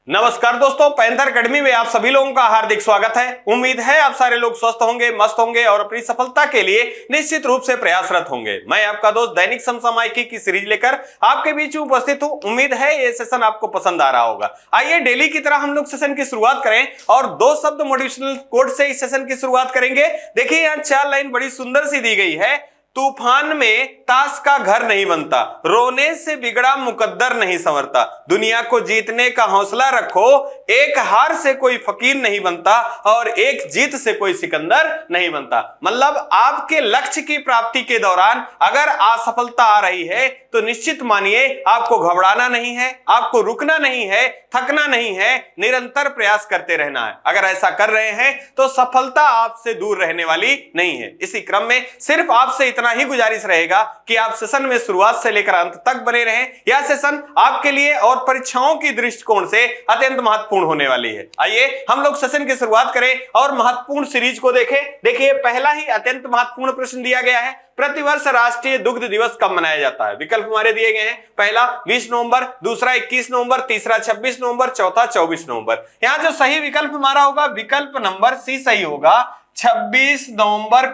नमस्कार दोस्तों, panther academy में आप सभी लोगों का हार्दिक स्वागत है। उम्मीद है आप सारे लोग स्वस्थ होंगे, मस्त होंगे और अपनी सफलता के लिए निश्चित रूप से प्रयासरत होंगे। मैं आपका दोस्त दैनिक समसामयिकी की सीरीज लेकर आपके बीच उपस्थित हूं। उम्मीद है ये सेशन आपको पसंद आ रहा होगा। आइए डेली की तरह हम लोग सेशन की शुरुआत करें और 2 शब्द मोटिवेशनल कोट से इस सेशन की शुरुआत करेंगे। देखिए यहाँ 4 लाइन बड़ी सुंदर सी दी गई है। तूफान में ताश का घर नहीं बनता, रोने से बिगड़ा मुकद्दर नहीं संवरता, दुनिया को जीतने का हौसला रखो, एक हार से कोई फकीर नहीं बनता और एक जीत से कोई सिकंदर नहीं बनता। मतलब आपके लक्ष्य की प्राप्ति के दौरान अगर असफलता आ रही है तो निश्चित मानिए आपको घबराना नहीं है, आपको रुकना नहीं है, थकना नहीं है, निरंतर प्रयास करते रहना है। अगर ऐसा कर रहे हैं तो सफलता आपसे दूर रहने वाली नहीं है। इसी क्रम में सिर्फ आपसे इतना ही गुजारिश रहेगा कि आप सेशन में शुरुआत से लेकर अंत तक बने रहें। यह सेशन आपके लिए और परीक्षाओं की दृष्टिकोण से अत्यंत महत्वपूर्ण होने वाली है। आइए हम लोग सेशन की शुरुआत करें और महत्वपूर्ण सीरीज को देखें। देखिए पहला ही अत्यंत महत्वपूर्ण प्रश्न दिया गया है, प्रतिवर्ष राष्ट्रीय दुग्ध दिवस कब मनाया जाता है? विकल्प हमारे दिए गए हैं। पहला 20 नवंबर, दूसरा 21 नवंबर, तीसरा 26 नवंबर, चौथा 24 नवंबर। यहां जो सही विकल्प हमारा होगा विकल्प नंबर सी सही होगा। 26 नवंबर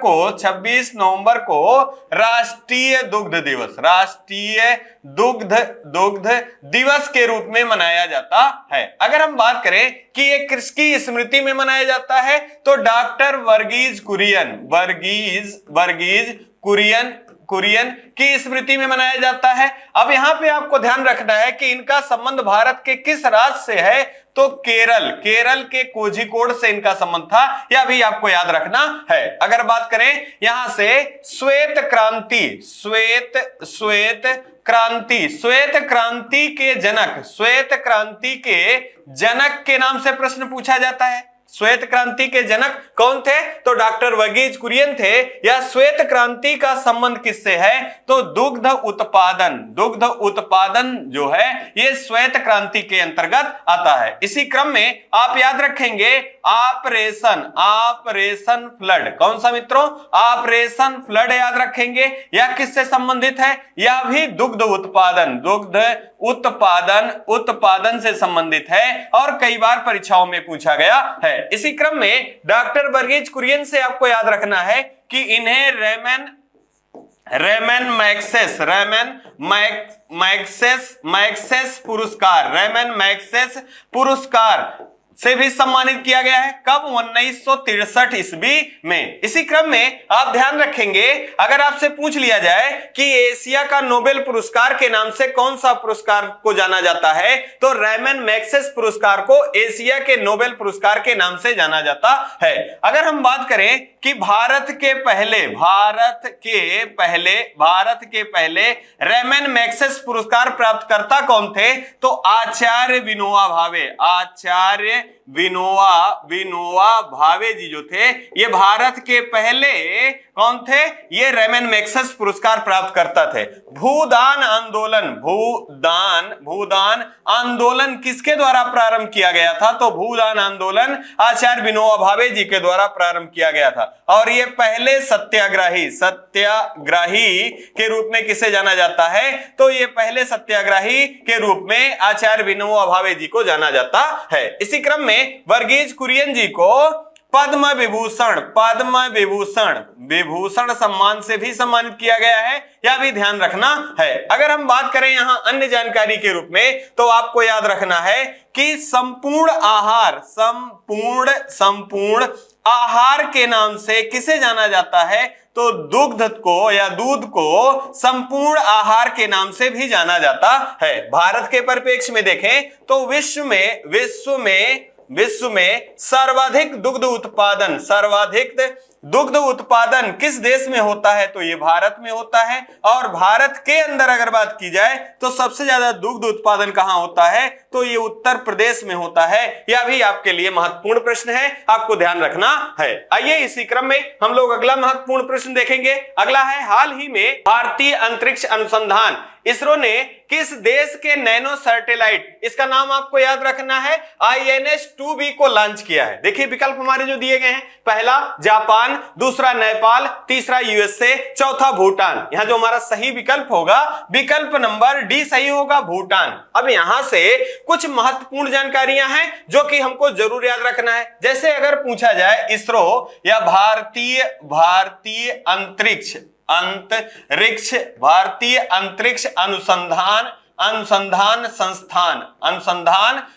को राष्ट्रीय दुग्ध दुग्ध दिवस के रूप में मनाया जाता है। अगर हम बात करें कि ये किसकी स्मृति में मनाया जाता है तो डॉक्टर वर्गीज कुरियन की स्मृति में मनाया जाता है। अब यहां पे आपको ध्यान रखना है कि इनका संबंध भारत के किस राज्य से है तो केरल के कोझिकोड से इनका संबंध था, यह भी आपको याद रखना है। अगर बात करें यहां से श्वेत क्रांति के जनक के नाम से प्रश्न पूछा जाता है। श्वेत क्रांति के जनक कौन थे तो डॉक्टर वर्गीज कुरियन थे। या श्वेत क्रांति का संबंध किससे है तो दुग्ध उत्पादन जो है ये श्वेत क्रांति के अंतर्गत आता है। इसी क्रम में आप याद रखेंगे ऑपरेशन फ्लड, कौन सा मित्रों ऑपरेशन फ्लड याद रखेंगे। यह किससे संबंधित है? यह भी दुग्ध उत्पादन से संबंधित है और कई बार परीक्षाओं में पूछा गया है। इसी क्रम में डॉक्टर वर्गीज कुरियन से आपको याद रखना है कि इन्हें रेमन मैग्सेस पुरस्कार से भी सम्मानित किया गया है। कब? 1963 ईस्वी में। इसी क्रम में आप ध्यान रखेंगे अगर आपसे पूछ लिया जाए कि एशिया का नोबेल पुरस्कार के नाम से कौन सा पुरस्कार को जाना जाता है तो रेमन मैग्सेस पुरस्कार को एशिया के नोबेल पुरस्कार के नाम से जाना जाता है। अगर हम बात करें कि भारत के पहले रेमन मैग्सेस पुरस्कार प्राप्तकर्ता कौन थे तो आचार्य विनोवा भावे जी जो थे ये भारत के पहले कौन थे? ये रेमन मैग्सेस पुरस्कार प्राप्त करता थे। भूदान आंदोलन किसके द्वारा प्रारंभ किया गया था तो भूदान आंदोलन आचार्य विनोबा भावे जी के द्वारा प्रारंभ किया गया था। और ये पहले सत्याग्रही के रूप में किसे जाना जाता है तो ये पहले सत्याग्रही के रूप में आचार्य विनोबा भावे जी को जाना जाता है। इसी क्रम में वर्गीज कुरियन जी को पद्म विभूषण सम्मान से भी सम्मानित किया गया है, यह भी ध्यान रखना है। अगर हम बात करें यहां अन्य जानकारी के रूप में तो आपको याद रखना है कि संपूर्ण आहार के नाम से किसे जाना जाता है तो दूध को संपूर्ण आहार के नाम से भी जाना जाता है। भारत के परिप्रेक्ष्य में देखें तो विश्व में सर्वाधिक दुग्ध उत्पादन किस देश में होता है तो ये भारत में होता है। और भारत के अंदर अगर बात की जाए तो सबसे ज्यादा दुग्ध उत्पादन कहां होता है तो ये उत्तर प्रदेश में होता है। यह भी आपके लिए महत्वपूर्ण प्रश्न है, आपको ध्यान रखना है। आइए इसी क्रम में हम लोग अगला महत्वपूर्ण प्रश्न देखेंगे। अगला है हाल ही में भारतीय अंतरिक्ष अनुसंधान इसरो ने किस देश के नैनो सैटेलाइट, इसका नाम आपको याद रखना है, INS-2B को लॉन्च किया है। देखिए विकल्प हमारे जो दिए गए हैं, पहला जापान, दूसरा नेपाल, तीसरा USA, चौथा भूटान। यहां जो हमारा सही विकल्प होगा, विकल्प नंबर डी सही होगा, भूटान। अब यहां से कुछ महत्वपूर्ण जानकारियां हैं जो कि हमको जरूर याद रखना है। जैसे अगर पूछा जाए इसरो या भारतीय अंतरिक्ष अनुसंधान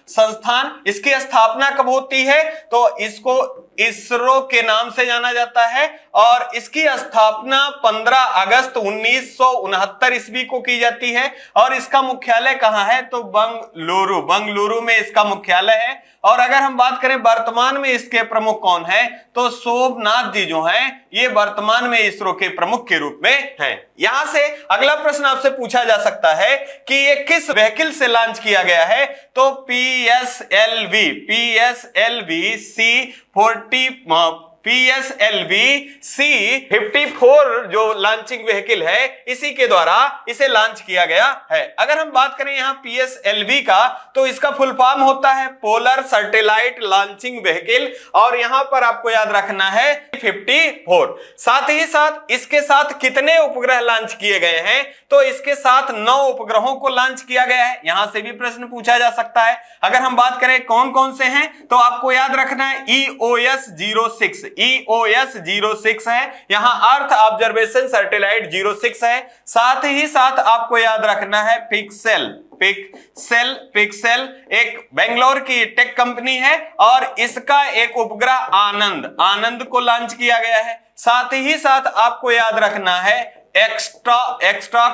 संस्थान, इसकी स्थापना कब होती है, तो इसको इसरो के नाम से जाना जाता है और इसकी स्थापना 15 अगस्त 1969 ईस्वी को की जाती है। और इसका मुख्यालय कहां है, तो बंगलुरु में इसका मुख्यालय है। और अगर हम बात करें वर्तमान में इसके प्रमुख कौन है, तो सोमनाथ जी जो हैं, ये वर्तमान में इसरो के प्रमुख के रूप में हैं। यहां से अगला प्रश्न आपसे पूछा जा सकता है कि ये किस व्हीकल से लॉन्च किया गया है, तो PSLV C-54 जो लॉन्चिंग व्हीकल है, इसी के द्वारा इसे लॉन्च किया गया है। अगर हम बात करें यहां PSLV का, तो इसका फुल फॉर्म होता है पोलर सैटेलाइट लॉन्चिंग व्हीकल, और यहां पर आपको याद रखना है 54। साथ ही साथ इसके साथ कितने उपग्रह लॉन्च किए गए हैं, तो इसके साथ 9 उपग्रहों को लॉन्च किया गया है। यहां से भी प्रश्न पूछा जा सकता है। अगर हम बात करें कौन कौन से हैं, तो आपको याद रखना है EOS 06 है, यहां अर्थ ऑब्जर्वेशन सैटेलाइट 06 है। साथ ही साथ आपको याद रखना है पिक्सेल एक बेंगलोर की टेक कंपनी है और इसका एक उपग्रह आनंद को लॉन्च किया गया है। साथ ही साथ आपको याद रखना है एक्स्ट्रा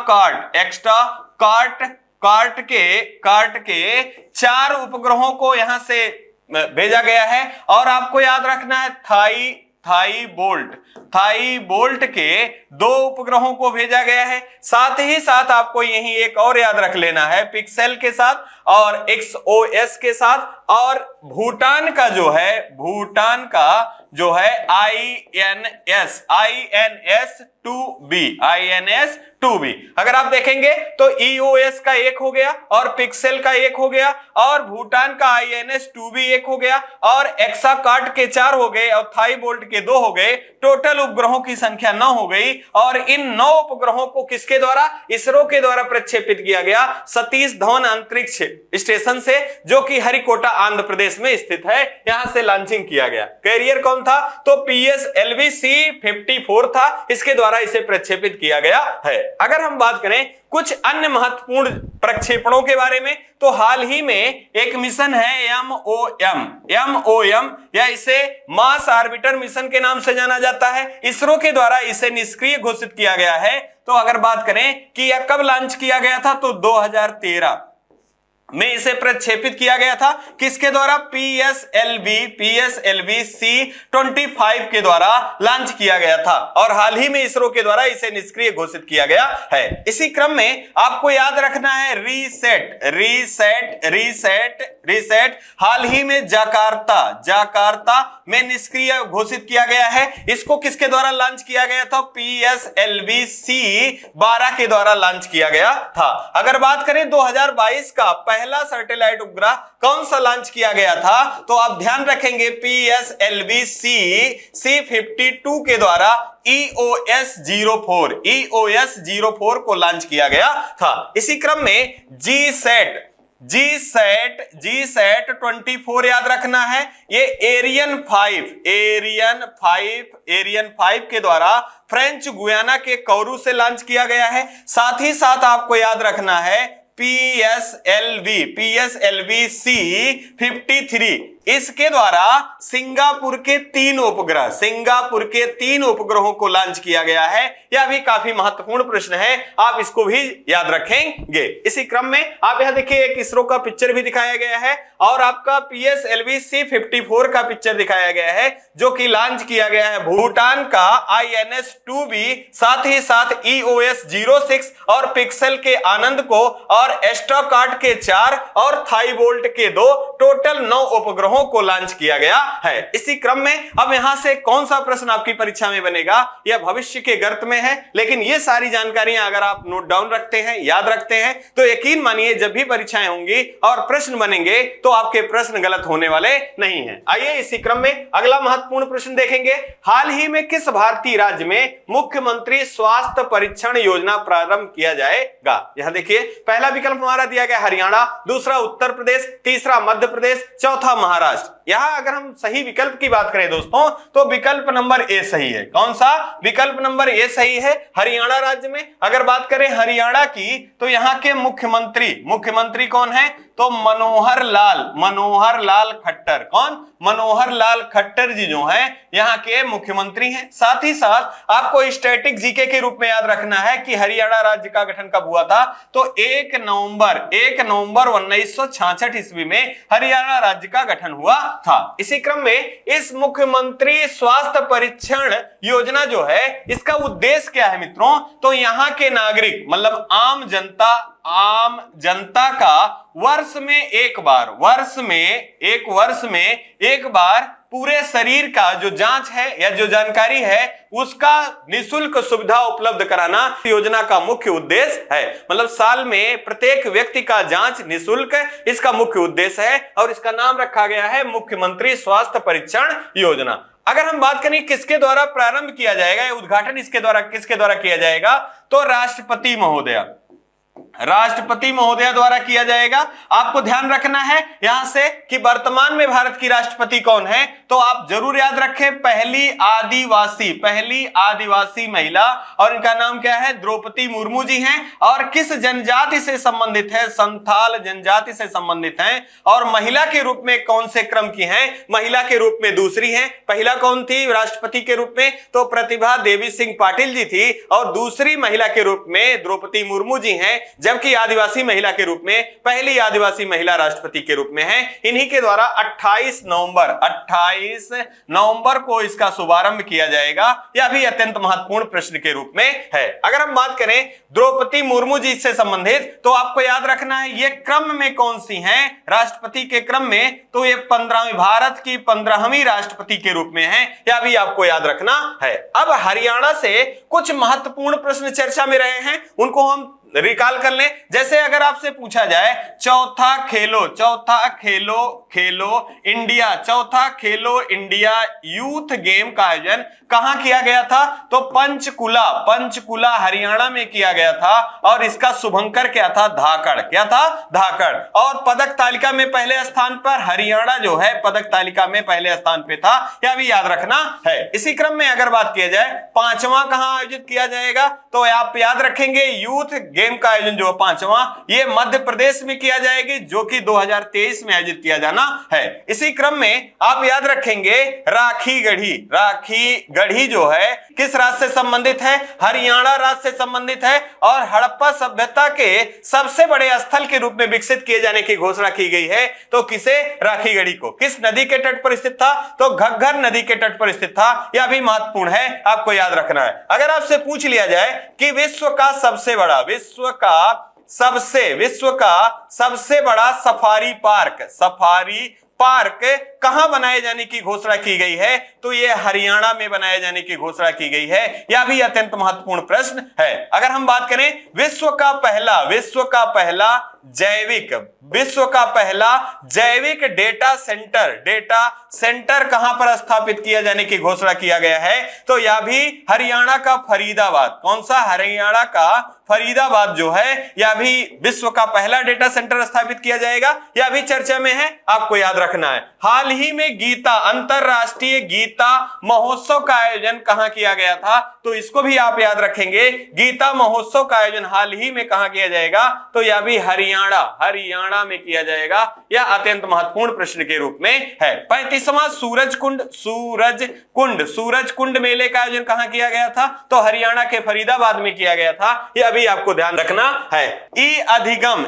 कार्ट के 4 उपग्रहों को यहां से भेजा गया है। और आपको याद रखना है थाई बोल्ट के 2 उपग्रहों को भेजा गया है। साथ ही साथ आपको यही एक और याद रख लेना है, पिक्सेल के साथ और XOS के साथ, और भूटान का जो है INS-2B। अगर आप देखेंगे तो EOS का 1 हो गया और पिक्सेल का 1 हो गया और भूटान का INS-2B 1 हो गया और एक्साकार्ट के 4 हो गए और थाई बोल्ट के 2 हो गए। टोटल उपग्रहों की संख्या 9 हो गई। और इन 9 उपग्रहों को किसके द्वारा, इसरो के द्वारा प्रक्षेपित किया गया सतीश धवन अंतरिक्ष स्टेशन से, जो कि हरिकोटा आंध्र प्रदेश में स्थित है। यहां से लॉन्चिंग किया गया। कैरियर कौन था, तो PSLV C-54 था, इसके द्वारा इसे प्रक्षेपित किया गया है। अगर हम बात करें कुछ अन्य महत्वपूर्ण प्रक्षेपणों के बारे में, तो हाल ही में एक मिशन है MOM, या इसे मार्स ऑर्बिटर मिशन के नाम से जाना जाता है। इसरो के द्वारा इसे निष्क्रिय घोषित किया गया है। तो अगर बात करें कि यह कब लॉन्च किया गया था, तो 2013 में इसे प्रक्षेपित किया गया था। किसके द्वारा, PSLV C-25 के द्वारा लॉन्च किया गया था और हाल ही में इसरो के द्वारा इसे निष्क्रिय घोषित किया गया है। इसी क्रम में आपको याद रखना है रीसेट हाल ही में जाकार्ता में निष्क्रिय घोषित किया गया है। इसको किसके द्वारा लॉन्च किया गया था, PSLV C-12 के द्वारा लॉन्च किया गया था। अगर बात करें 2022 का पहला सैटेलाइट उपग्रह कौन सा लॉन्च किया गया था, तो आप ध्यान रखेंगे PSLV C-52 के द्वारा EOS 04 को लॉन्च किया गया था। इसी क्रम में GSAT 24 याद रखना है, ये एरियन 5 के द्वारा फ्रेंच गुयाना के कौरू से लॉन्च किया गया है। साथ ही साथ आपको याद रखना है PSLV C-53, इसके द्वारा सिंगापुर के 3 उपग्रहों को लॉन्च किया गया है। यह भी काफी महत्वपूर्ण प्रश्न है, आप इसको भी याद रखेंगे। इसी क्रम में आप यहां देखिए एक इसरो का पिक्चर भी दिखाया गया है और आपका PSLV C-54 का पिक्चर दिखाया गया है, जो कि लॉन्च किया गया है भूटान का INS-2B, साथ ही साथ EOS 06 और पिक्सेल के आनंद को और एस्ट्रोकार्ट के 4 और थाई बोल्ट के 2, टोटल 9 उपग्रहों उपग्रहों को लॉन्च किया गया है। इसी क्रम में अब यहां से कौन सा प्रश्न आपकी परीक्षा में बनेगा यह भविष्य के गर्त में है, लेकिन ये सारी जानकारियां अगर आप नोट डाउन रखते हैं, याद रखते हैं, तो यकीन मानिए जब भी परीक्षाएं होंगी और प्रश्न बनेंगे तो आपके प्रश्न गलत होने वाले नहीं हैं। आइए इसी क्रम में अगला महत्वपूर्ण प्रश्न देखेंगे। हाल ही में किस भारतीय राज्य में मुख्यमंत्री स्वास्थ्य परीक्षण योजना प्रारंभ किया जाएगा? यहां देखिए पहला विकल्प हमारा दिया गया हरियाणा, दूसरा उत्तर प्रदेश, तीसरा मध्य प्रदेश, चौथा महाराष्ट्र। यहां अगर हम सही विकल्प की बात करें दोस्तों तो विकल्प नंबर ए सही है। कौन सा? विकल्प नंबर ए सही है। हरियाणा राज्य में अगर बात करें हरियाणा की तो यहां के मुख्यमंत्री कौन है? तो मनोहर लाल खट्टर। कौन? मनोहर लाल खट्टर जी जो हैं यहां के मुख्यमंत्री हैं। साथ ही साथ आपको स्टैटिक जीके के रूप में याद रखना है कि हरियाणा राज्य का गठन कब हुआ था? तो 1 नवंबर 1966 ईस्वी में हरियाणा राज्य का गठन हुआ था। इसी क्रम में इस मुख्यमंत्री स्वास्थ्य परीक्षण योजना जो है इसका उद्देश्य क्या है मित्रों? तो यहां के नागरिक मतलब आम जनता का वर्ष में एक बार पूरे शरीर का जो जांच है या जो जानकारी है उसका निशुल्क सुविधा उपलब्ध कराना योजना का मुख्य उद्देश्य है। मतलब साल में प्रत्येक व्यक्ति का जांच निशुल्क इसका मुख्य उद्देश्य है और इसका नाम रखा गया है मुख्यमंत्री स्वास्थ्य परीक्षण योजना। अगर हम बात करें किसके द्वारा प्रारंभ किया जाएगा, उद्घाटन किसके द्वारा किया जाएगा? तो राष्ट्रपति महोदया द्वारा किया जाएगा। आपको ध्यान रखना है यहां से कि वर्तमान में भारत की राष्ट्रपति कौन है, तो आप जरूर याद रखें पहली आदिवासी महिला, और इनका नाम क्या है? द्रौपदी मुर्मू जी हैं। और किस जनजाति से संबंधित है? संथाल जनजाति से संबंधित हैं। और महिला के रूप में कौन से क्रम की हैं? महिला के रूप में दूसरी हैं। पहला कौन थी राष्ट्रपति के रूप में? तो प्रतिभा देवी सिंह पाटिल जी थी, और दूसरी महिला के रूप में द्रौपदी मुर्मू जी हैं, जबकि आदिवासी महिला के रूप में पहली आदिवासी महिला राष्ट्रपति के रूप में है। इन्हीं के द्वारा 28 नवंबर को इसका शुभारंभ किया जाएगा। यह भी अत्यंत महत्वपूर्ण प्रश्न के रूप में है। अगर हम बात करें द्रौपदी मुर्मू जी से संबंधित तो आपको याद रखना है ये क्रम में कौन सी हैं राष्ट्रपति के क्रम में? तो ये 15वीं भारत की 15वीं राष्ट्रपति के रूप में है। यह भी आपको याद रखना है। अब हरियाणा से कुछ महत्वपूर्ण प्रश्न चर्चा में रहे हैं, उनको हम रिकॉल कर लें। जैसे अगर आपसे पूछा जाए चौथा खेलो इंडिया यूथ गेम का आयोजन कहां किया गया था? तो पंचकुला हरियाणा में किया गया था, और इसका शुभंकर क्या था? धाकड़। और पदक तालिका में पहले स्थान पर हरियाणा जो है पदक तालिका में पहले स्थान पे था। यह भी याद रखना है। इसी क्रम में अगर बात किया जाए पांचवा कहां आयोजित किया जाएगा, तो आप याद रखेंगे यूथ गेम का आयोजन जो 5वां ये मध्य प्रदेश में किया जाएगी, जो कि 2023 में आयोजित किया जाना है। इसी क्रम में आप याद रखेंगे राखी गढ़ी जो है किस राज्य से संबंधित है? हरियाणा राज्य से संबंधित है, और हड़प्पा सभ्यता के सबसे बड़े स्थल के रूप में विकसित किए जाने की घोषणा की गई है। तो किसे? राखी गढ़ी को। किस नदी के तट पर स्थित था? तो घग्गर नदी के तट पर स्थित था। यह भी महत्वपूर्ण है, आपको याद रखना है। अगर आपसे पूछ लिया जाए कि विश्व का सबसे बड़ा सफारी पार्क कहां बनाए जाने की घोषणा की गई है? तो यह हरियाणा में बनाए जाने की घोषणा की गई है। यह भी अत्यंत महत्वपूर्ण प्रश्न है। अगर हम बात करें विश्व का पहला जैविक डेटा सेंटर कहां पर स्थापित किया जाने की घोषणा किया गया है? तो यह भी हरियाणा का फरीदाबाद। कौन सा? हरियाणा का फरीदाबाद जो है यह भी विश्व का पहला डेटा सेंटर स्थापित किया जाएगा। यह भी चर्चा में है, आपको याद रखना है। हाल ही में अंतरराष्ट्रीय गीता महोत्सव का आयोजन कहां किया गया था? तो इसको भी आप याद रखेंगे। गीता महोत्सव का आयोजन हाल ही में कहां किया जाएगा? तो यह भी हरियाणा में किया जाएगा। यह अत्यंत महत्वपूर्ण प्रश्न के रूप में है। 35वां सूरज कुंड मेले का आयोजन कहां किया गया था? तो हरियाणा के फरीदाबाद में किया गया था। यह भी आपको ध्यान रखना है। ई अधिगम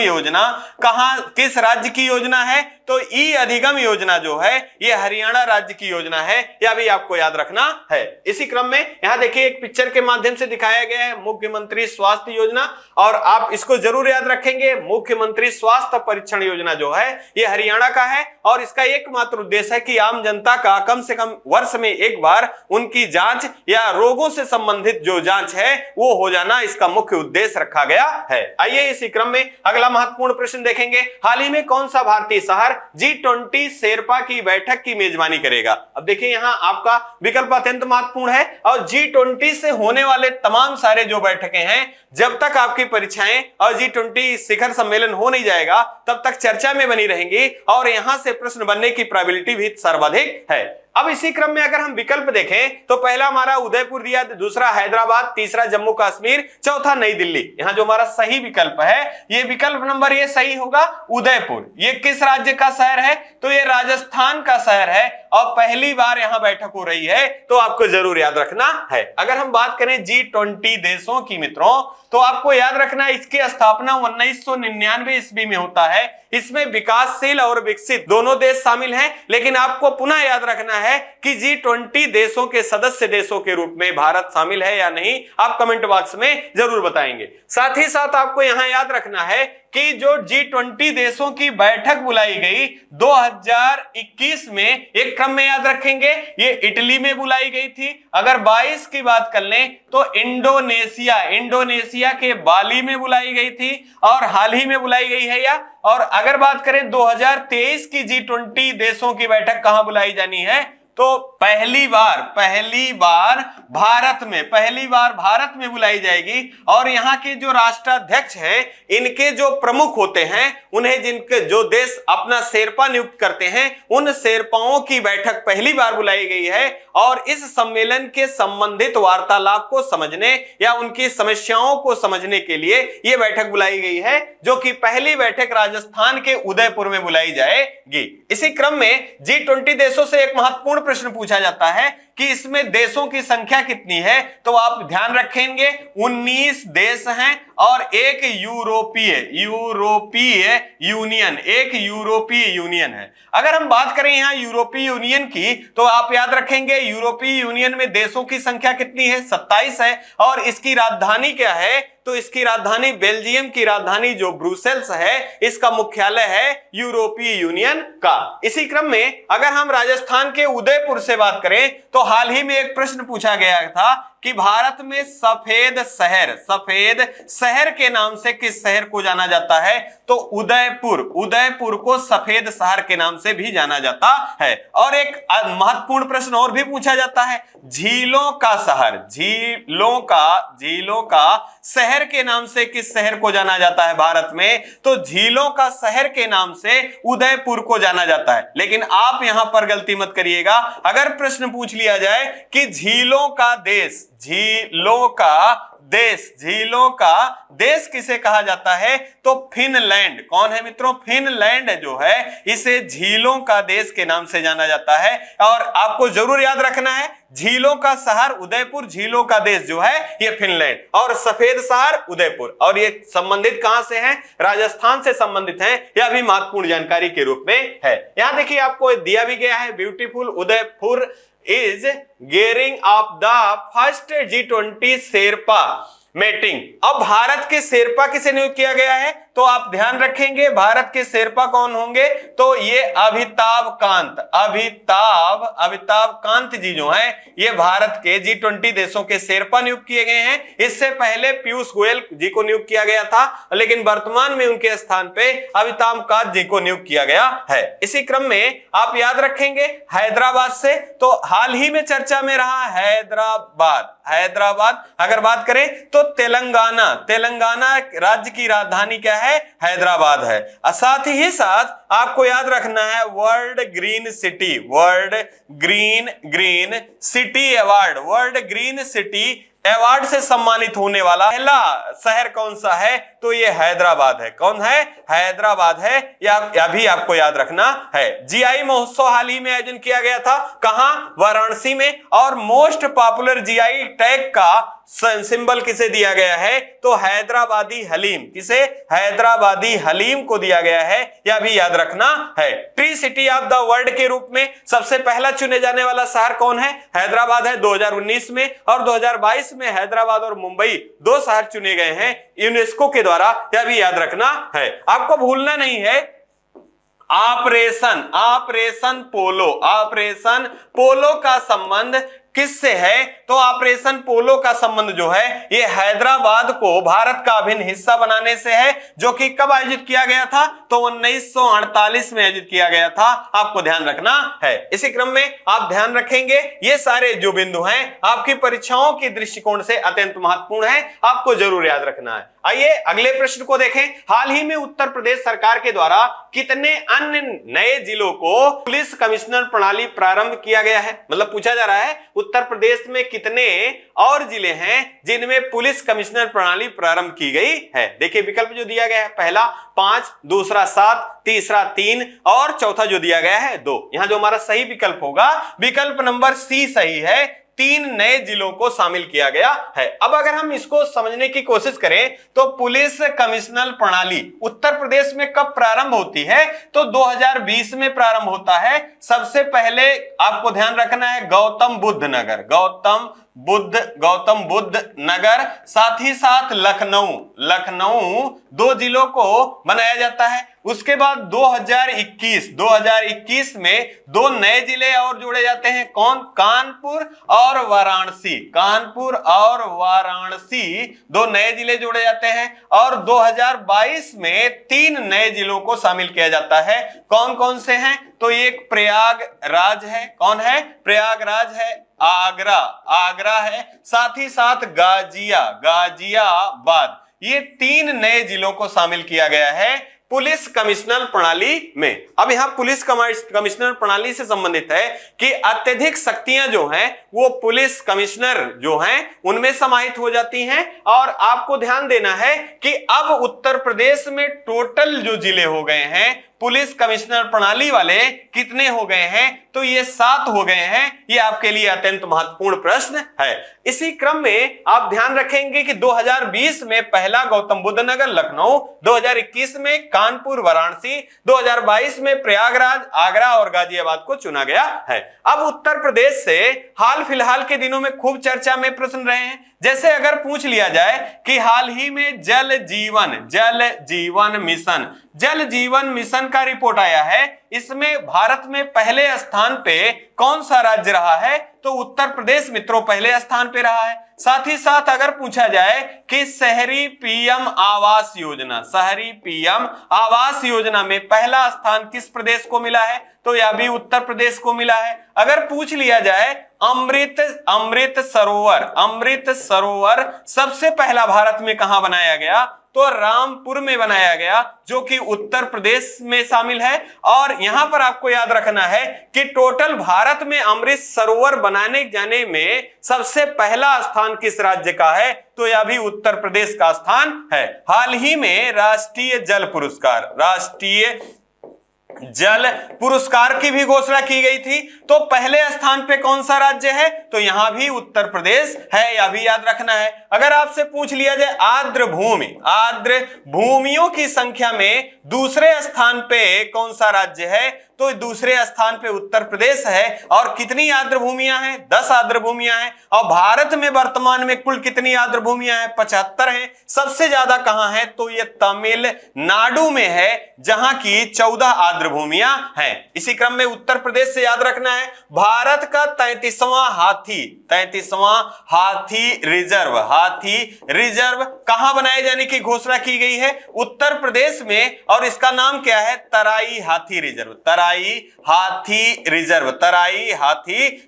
योजना कहां किस राज्य की योजना है? तो ई अधिगम योजना जो है यह हरियाणा राज्य की योजना है। यह भी आपको याद रखना है। इसी क्रम में यहां देखिए एक पिक्चर के माध्यम से दिखाया गया है मुख्यमंत्री स्वास्थ्य योजना, और आप इसको जरूर याद रखेंगे, मुख्यमंत्री स्वास्थ्य परीक्षण योजना जो है ये हरियाणा का है और इसका एकमात्र उद्देश्य है कि आम जनता का कम से कम वर्ष में एक बार उनकी जांच या रोगों से संबंधित जो जांच है वो हो जाना इसका मुख्य उद्देश्य रखा गया है। आइए इसी क्रम में अगला महत्वपूर्ण प्रश्न देखेंगे। हाल ही में कौन सा भारतीय शहर G20 शेरपा की बैठक की मेजबानी करेगा? अब देखिए यहां आपका विकल्प अत्यंत महत्वपूर्ण है और G20 से होने वाले तमाम सारे जो बैठकें हैं, जब तक आपकी परीक्षाएं और G20 शिखर सम्मेलन हो नहीं जाएगा तब तक चर्चा में बनी रहेंगी और यहां से प्रश्न बनने की प्रोबेबिलिटी भी सर्वाधिक है। अब इसी क्रम में अगर हम विकल्प देखें तो पहला हमारा उदयपुर दिया, दूसरा हैदराबाद, तीसरा जम्मू कश्मीर, चौथा नई दिल्ली। यहां जो हमारा सही विकल्प है ये विकल्प नंबर ये सही होगा उदयपुर। ये किस राज्य का शहर है? तो ये राजस्थान का शहर है और पहली बार यहां बैठक हो रही है, तो आपको जरूर याद रखना है। अगर हम बात करें G20 देशों की मित्रों, तो आपको याद रखना है इसकी स्थापना 1999 ईस्वी में होता है। इसमें विकासशील और विकसित दोनों देश शामिल हैं, लेकिन आपको पुनः याद रखना है कि G20 देशों के सदस्य देशों के रूप में भारत शामिल है या नहीं, आप कमेंट बॉक्स में जरूर बताएंगे। साथ ही साथ आपको यहां याद रखना है कि जो G20 देशों की बैठक बुलाई गई 2021 में, एक क्रम में याद रखेंगे ये इटली में बुलाई गई थी। अगर 22 की बात कर लें तो इंडोनेशिया के बाली में बुलाई गई थी और हाल ही में बुलाई गई है या। और अगर बात करें 2023 की G20 देशों की बैठक कहां बुलाई जानी है, तो पहली बार भारत में बुलाई जाएगी और यहाँ के जो राष्ट्राध्यक्ष हैं, इनके जो प्रमुख होते हैं, उन्हें जिनके जो देश अपना शेरपा नियुक्त करते हैं, उन शेरपाओं की बैठक पहली बार बुलाई गई है और इस सम्मेलन के संबंधित वार्तालाप को समझने या उनकी समस्याओं को समझने के लिए यह बैठक बुलाई गई है, जो कि पहली बैठक राजस्थान के उदयपुर में बुलाई जाएगी। इसी क्रम में G20 देशों से एक महत्वपूर्ण प्रश्न पूछा जाता है कि इसमें देशों की संख्या कितनी है, तो आप ध्यान रखेंगे 19 देश हैं और एक यूरोपीय यूनियन है। अगर हम बात करें यहां यूरोपीय यूनियन की, तो आप याद रखेंगे यूरोपीय यूनियन में देशों की संख्या कितनी है? 27 है और इसकी राजधानी क्या है? तो इसकी राजधानी बेल्जियम की राजधानी जो ब्रुसेल्स है, इसका मुख्यालय है यूरोपीय यूनियन का। इसी क्रम में अगर हम राजस्थान के उदयपुर से बात करें तो हाल ही में एक प्रश्न पूछा गया था कि भारत में सफेद शहर के नाम से किस शहर को जाना जाता है? तो उदयपुर को सफेद शहर के नाम से भी जाना जाता है। और एक महत्वपूर्ण प्रश्न और भी पूछा जाता है, झीलों का शहर के नाम से किस शहर को जाना जाता है भारत में? तो झीलों का शहर के नाम से उदयपुर को जाना जाता है। लेकिन आप यहां पर गलती मत करिएगा, अगर प्रश्न पूछ लिया जाए कि झीलों का देश किसे कहा जाता है, तो फिनलैंड। कौन है मित्रों? फिनलैंड जो है इसे झीलों का देश के नाम से जाना जाता है। और आपको जरूर याद रखना है, झीलों का शहर उदयपुर, झीलों का देश जो है ये फिनलैंड, और सफेद शहर उदयपुर। और ये संबंधित कहां से हैं? राजस्थान से संबंधित हैं। यह भी महत्वपूर्ण जानकारी के रूप में है। यहां देखिए आपको दिया भी गया है, beautiful Udaipur is gearing up the first G20 Sherpa meeting. अब भारत के शेरपा किसे नियुक्त किया गया है? तो आप ध्यान रखेंगे भारत के शेरपा कौन होंगे? तो ये अमिताभ कांत जी जो हैं, ये भारत के G20 देशों के शेरपा नियुक्त किए गए हैं। इससे पहले पीयूष गोयल जी को नियुक्त किया गया था, लेकिन वर्तमान में उनके स्थान पे अमिताभ कांत जी को नियुक्त किया गया है। इसी क्रम में आप याद रखेंगे हैदराबाद से, तो हाल ही में चर्चा में रहा हैदराबाद। अगर बात करें तो तेलंगाना राज्य की राजधानी क्या है? हैदराबाद है। साथ ही साथ आपको याद रखना है वर्ल्ड ग्रीन सिटी अवार्ड से सम्मानित होने वाला पहला शहर कौन सा है? तो ये हैदराबाद है। कौन है? हैदराबाद है। यह भी आपको याद रखना है। जीआई महोत्सव हाल ही में आयोजन किया गया था, कहां? वाराणसी में। और मोस्ट पॉपुलर जीआई टैग का सिंबल किसे दिया गया है? तो हैदराबादी हलीम। किसे? हैदराबादी हलीम को दिया गया है, यह भी याद रखना है। Tree city of the world के रूप में सबसे पहला चुने जाने वाला शहर कौन है? हैदराबाद है 2019 में, और 2022 में हैदराबाद और मुंबई 2 शहर चुने गए हैं यूनेस्को के द्वारा, यह भी याद रखना है। आपको भूलना नहीं है ऑपरेशन पोलो का संबंध किससे है? तो ऑपरेशन पोलो का संबंध जो है ये हैदराबाद को भारत का अभिन्न हिस्सा बनाने से है, जो कि कब आयोजित किया गया था? तो 1948 में आयोजित किया गया था, आपको ध्यान रखना है। इसी क्रम में आप ध्यान रखेंगे ये सारे जो बिंदु हैं आपकी परीक्षाओं के दृष्टिकोण से अत्यंत महत्वपूर्ण है, आपको जरूर याद रखना है। आइए अगले प्रश्न को देखें। हाल ही में उत्तर प्रदेश सरकार के द्वारा कितने अन्य नए जिलों को पुलिस कमिश्नर प्रणाली प्रारंभ किया गया है? मतलब पूछा जा रहा है उत्तर प्रदेश में कितने और जिले हैं जिनमें पुलिस कमिश्नर प्रणाली प्रारंभ की गई है? देखिए विकल्प जो दिया गया है, पहला 5, दूसरा 7, तीसरा 3 और चौथा जो दिया गया है 2। यहां जो हमारा सही विकल्प होगा विकल्प नंबर सी सही है, 3 नए जिलों को शामिल किया गया है। अब अगर हम इसको समझने की कोशिश करें तो पुलिस कमिश्नर प्रणाली उत्तर प्रदेश में कब प्रारंभ होती है? तो 2020 में प्रारंभ होता है। सबसे पहले आपको ध्यान रखना है गौतम बुद्ध बुद्ध नगर, साथ ही साथ लखनऊ 2 जिलों को बनाया जाता है। उसके बाद 2021 में 2 नए जिले और जोड़े जाते हैं। कौन? कानपुर और वाराणसी 2 नए जिले जोड़े जाते हैं। और 2022 में 3 नए जिलों को शामिल किया जाता है। कौन कौन से हैं? तो एक प्रयागराज है। कौन है? प्रयागराज है। आगरा है, साथ ही साथ गाजियाबाद, ये 3 नए जिलों को शामिल किया गया है पुलिस कमिश्नर प्रणाली में। अब यहां पुलिस कमिश्नर प्रणाली से संबंधित है कि अत्यधिक शक्तियां जो हैं वो पुलिस कमिश्नर जो हैं उनमें समाहित हो जाती हैं। और आपको ध्यान देना है कि अब उत्तर प्रदेश में टोटल जो जिले हो गए हैं पुलिस कमिश्नर प्रणाली वाले कितने हो गए हैं? तो ये 7 हो गए हैं। ये आपके लिए अत्यंत महत्वपूर्ण प्रश्न है। इसी क्रम में आप ध्यान रखेंगे कि 2020 में पहला गौतम बुद्ध नगर लखनऊ, 2021 में कानपुर वाराणसी, 2022 में प्रयागराज, आगरा और गाजियाबाद को चुना गया है। अब उत्तर प्रदेश से हाल फिलहाल के दिनों में खूब चर्चा में प्रश्न रहे हैं। जैसे अगर पूछ लिया जाए कि हाल ही में जल जीवन मिशन का रिपोर्ट आया है, इसमें भारत में पहले स्थान पे कौन सा राज्य रहा है? तो उत्तर प्रदेश मित्रों पहले स्थान पे रहा है। साथ ही साथ अगर पूछा जाए कि शहरी पीएम आवास योजना में पहला स्थान किस प्रदेश को मिला है? तो यह भी उत्तर प्रदेश को मिला है। अगर पूछ लिया जाए अमृत सरोवर सबसे पहला भारत में कहां बनाया गया? तो रामपुर में बनाया गया, जो कि उत्तर प्रदेश में शामिल है। और यहां पर आपको याद रखना है कि टोटल भारत में अमृत सरोवर बनाने जाने में सबसे पहला स्थान किस राज्य का है? तो यह भी उत्तर प्रदेश का स्थान है। हाल ही में राष्ट्रीय जल पुरस्कार की भी घोषणा की गई थी। तो पहले स्थान पे कौन सा राज्य है? तो यहां भी उत्तर प्रदेश है, यह भी याद रखना है। अगर आपसे पूछ लिया जाए आर्द्र भूमियों की संख्या में दूसरे स्थान पे कौन सा राज्य है? तो दूसरे स्थान पे उत्तर प्रदेश है। और कितनी आर्द्र भूमियां हैं? 10 आर्द्र भूमियां हैं। और भारत में वर्तमान में कुल कितनी आर्द्र भूमियां हैं? 75 हैं। सबसे ज्यादा कहां है? तो ये तमिलनाडु में है, जहां की 14 आर्द्र भूमियां हैं। इसी क्रम में उत्तर प्रदेश से याद रखना है भारत का 33वां हाथी रिजर्व कहां बनाए जाने की घोषणा की गई है? उत्तर प्रदेश में। और इसका नाम क्या है? तराई हाथी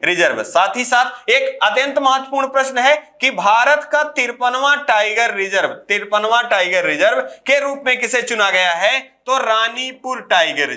रिजर्व। साथ ही साथ एक अत्यंत महत्वपूर्ण प्रश्न है कि भारत का 53वां टाइगर रिजर्व के रूप में किसे चुना गया है? तो रानीपुर टाइगर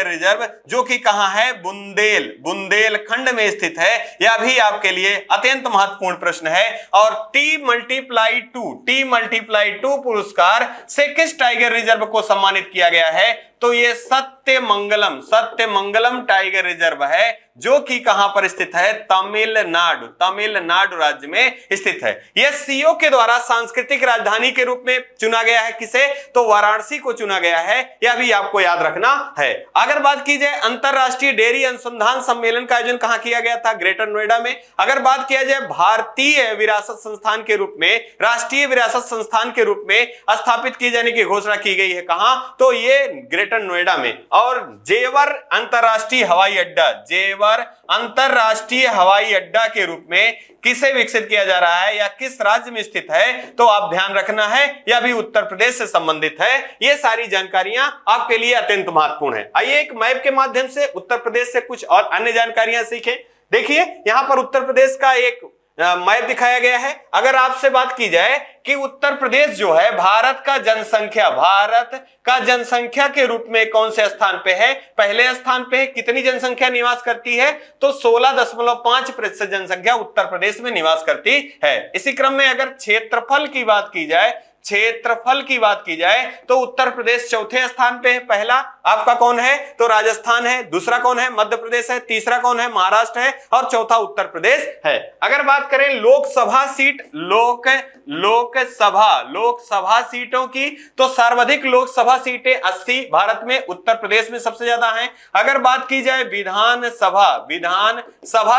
रिजर्व, जो कि कहां है? बुंदेलखंड में स्थित है। यह भी आपके लिए अत्यंत महत्वपूर्ण प्रश्न है। और T+2 पुरस्कार से किस टाइगर रिजर्व को सम्मानित किया गया है? तो ये सत्यमंगलम टाइगर रिजर्व है, जो कि कहां पर स्थित है? तमिलनाडु राज्य में स्थित है। यह सीओ के द्वारा सांस्कृतिक राजधानी के रूप में चुना गया है। किसे? तो वाराणसी को चुना गया है। यह भी आपको याद रखना है। अगर बात की जाए अंतरराष्ट्रीय डेयरी अनुसंधान सम्मेलन का आयोजन कहां किया गया था? ग्रेटर नोएडा में। अगर बात किया जाए भारतीय विरासत संस्थान के रूप में, राष्ट्रीय विरासत संस्थान के रूप में स्थापित किए जाने की घोषणा की गई है कहां? तो ये ग्रेटर नोएडा में। और जेवर अंतरराष्ट्रीय हवाई अड्डा, जेवर अंतरराष्ट्रीय हवाई अड्डा के रूप में किसे विकसित किया जा रहा है या किस राज्य में स्थित है? तो आप ध्यान रखना है, यह भी उत्तर प्रदेश से संबंधित है। ये सारी जानकारियां आपके लिए अत्यंत महत्वपूर्ण है। आइए एक मैप के माध्यम से उत्तर प्रदेश से कुछ और अन्य जानकारियां सीखें। देखिए यहां पर उत्तर प्रदेश का एक मैप दिखाया गया है। अगर आपसे बात की जाए कि उत्तर प्रदेश जो है भारत का जनसंख्या के रूप में कौन से स्थान पे है? पहले स्थान पे है। कितनी जनसंख्या निवास करती है? तो 16.5% जनसंख्या उत्तर प्रदेश में निवास करती है। इसी क्रम में अगर क्षेत्रफल की बात की जाए तो उत्तर प्रदेश चौथे स्थान पे है। पहला आपका कौन है? तो राजस्थान है। दूसरा कौन है? मध्य प्रदेश है। तीसरा कौन है? महाराष्ट्र है। और चौथा उत्तर प्रदेश है। अगर बात करें लोकसभा सीट, लोकसभा सीटों की, तो सर्वाधिक लोकसभा सीटें 80 भारत में, उत्तर प्रदेश में सबसे ज्यादा हैं। अगर बात की जाए विधानसभा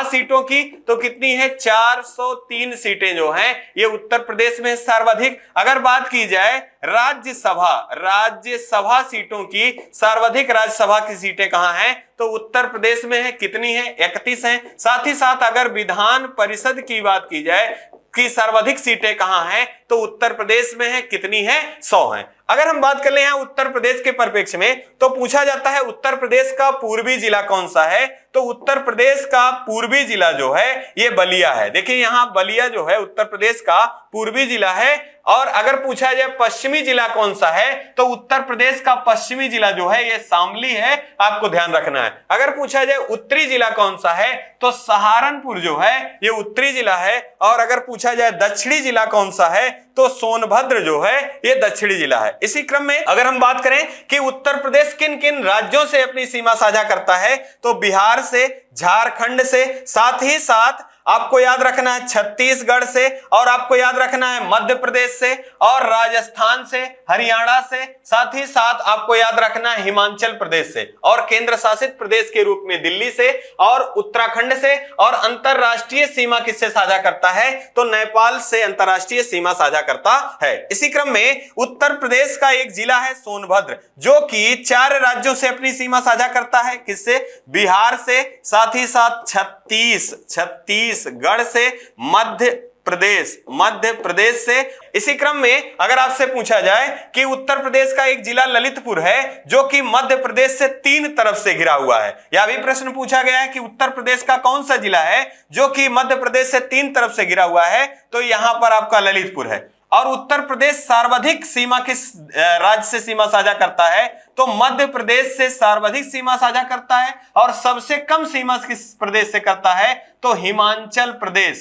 सीटों की, तो कितनी है? 403 सीटें जो हैं ये उत्तर प्रदेश में सर्वाधिक। अगर बात की जाए राज्यसभा सीटों की, सर्वाधिक राज्यसभा की सीटें कहां हैं? तो उत्तर प्रदेश में है। कितनी है? 31 हैं। साथ ही साथ अगर विधान परिषद की बात की जाए कि सर्वाधिक सीटें कहां हैं, तो उत्तर प्रदेश में है। कितनी है? 100 हैं। अगर हम बात कर ले यहाँ उत्तर प्रदेश के परिप्रेक्ष्य में, तो पूछा जाता है उत्तर प्रदेश का पूर्वी जिला कौन सा है? तो उत्तर प्रदेश का पूर्वी जिला जो है ये बलिया है। देखिए यहाँ बलिया जो है उत्तर प्रदेश का पूर्वी जिला है। और अगर पूछा जाए पश्चिमी जिला कौन सा है, तो उत्तर प्रदेश का पश्चिमी जिला जो है ये शामली है, आपको ध्यान रखना है। अगर पूछा जाए उत्तरी जिला कौन सा है, तो सहारनपुर जो है ये उत्तरी जिला है। और अगर पूछा जाए दक्षिणी जिला कौन सा है, तो सोनभद्र जो है ये दक्षिणी जिला है। इसी क्रम में अगर हम बात करें कि उत्तर प्रदेश किन किन राज्यों से अपनी सीमा साझा करता है, तो बिहार से, झारखंड से, साथ ही साथ आपको याद रखना है छत्तीसगढ़ से, और आपको याद रखना है मध्य प्रदेश से, और राजस्थान से, हरियाणा से, साथ ही साथ आपको याद रखना है हिमाचल प्रदेश से, और केंद्र शासित प्रदेश के रूप में दिल्ली से, और उत्तराखंड से। और अंतरराष्ट्रीय सीमा किससे साझा करता है? तो नेपाल से अंतरराष्ट्रीय सीमा साझा करता है। इसी क्रम में उत्तर प्रदेश का एक जिला है सोनभद्र, जो कि 4 राज्यों से अपनी सीमा साझा करता है। किससे? बिहार से, साथ ही साथ छत्तीसगढ़ से, मध्य प्रदेश से। इसी क्रम में अगर आपसे पूछा जाए कि उत्तर प्रदेश का एक जिला ललितपुर है, जो कि मध्य प्रदेश से 3 तरफ से घिरा हुआ है। यह भी प्रश्न पूछा गया है कि उत्तर प्रदेश का कौन सा जिला है जो कि मध्य प्रदेश से 3 तरफ से घिरा हुआ है, तो यहां पर आपका ललितपुर है। और उत्तर प्रदेश सर्वाधिक सीमा किस राज्य से सीमा साझा करता है? तो मध्य प्रदेश से सर्वाधिक सीमा साझा करता है। और सबसे कम सीमा किस प्रदेश से करता है? तो हिमाचल प्रदेश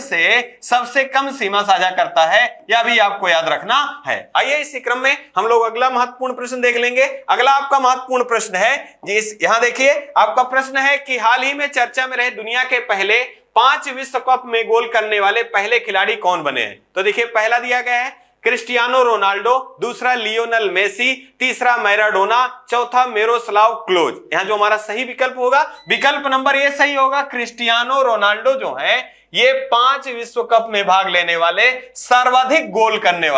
से सबसे कम सीमा साझा करता है। यह भी आपको याद रखना है। आइए इसी क्रम में हम लोग अगला महत्वपूर्ण प्रश्न देख लेंगे। अगला आपका महत्वपूर्ण प्रश्न है, यहां देखिए आपका प्रश्न है कि हाल ही में चर्चा में रहे दुनिया के पहले 5 विश्व कप में गोल करने वाले पहले खिलाड़ी कौन बने हैं? तो देखिए पहला दिया गया है क्रिस्टियानो रोनाल्डो, दूसरा लियोनेल मेसी, तीसरा मैराडोना, चौथा मिरोस्लाव क्लोज। यहां जो हमारा सही विकल्प होगा, विकल्प नंबर ये सही होगा। क्रिस्टियानो रोनाल्डो जो है ये 5 विश्व कप में भाग लेने वाले सर्वाधिक गोल करने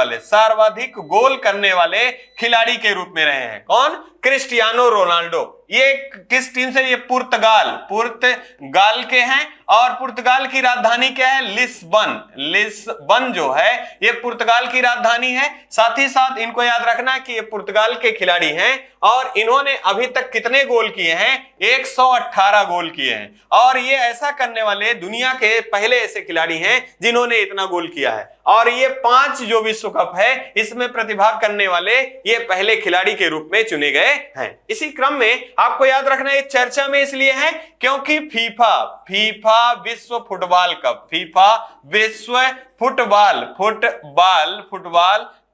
वाले खिलाड़ी के रूप में रहे हैं। कौन? Cristiano Ronaldo. ये किस टीम से? ये पुर्तगाल के हैं। और पुर्तगाल की राजधानी क्या है? लिस्बन जो है ये पुर्तगाल की राजधानी है। साथ ही साथ इनको याद रखना कि ये पुर्तगाल के खिलाड़ी हैं। और इन्होंने अभी तक कितने गोल किए हैं? 118 गोल किए हैं। और ये ऐसा करने वाले दुनिया के पहले ऐसे खिलाड़ी हैं जिन्होंने इतना गोल किया है। और ये 5 जो विश्व कप है इसमें प्रतिभाग करने वाले ये पहले खिलाड़ी के रूप में चुने गए हैं। इसी क्रम में आपको याद रखना ये चर्चा में इसलिए है क्योंकि फीफा विश्व फुटबॉल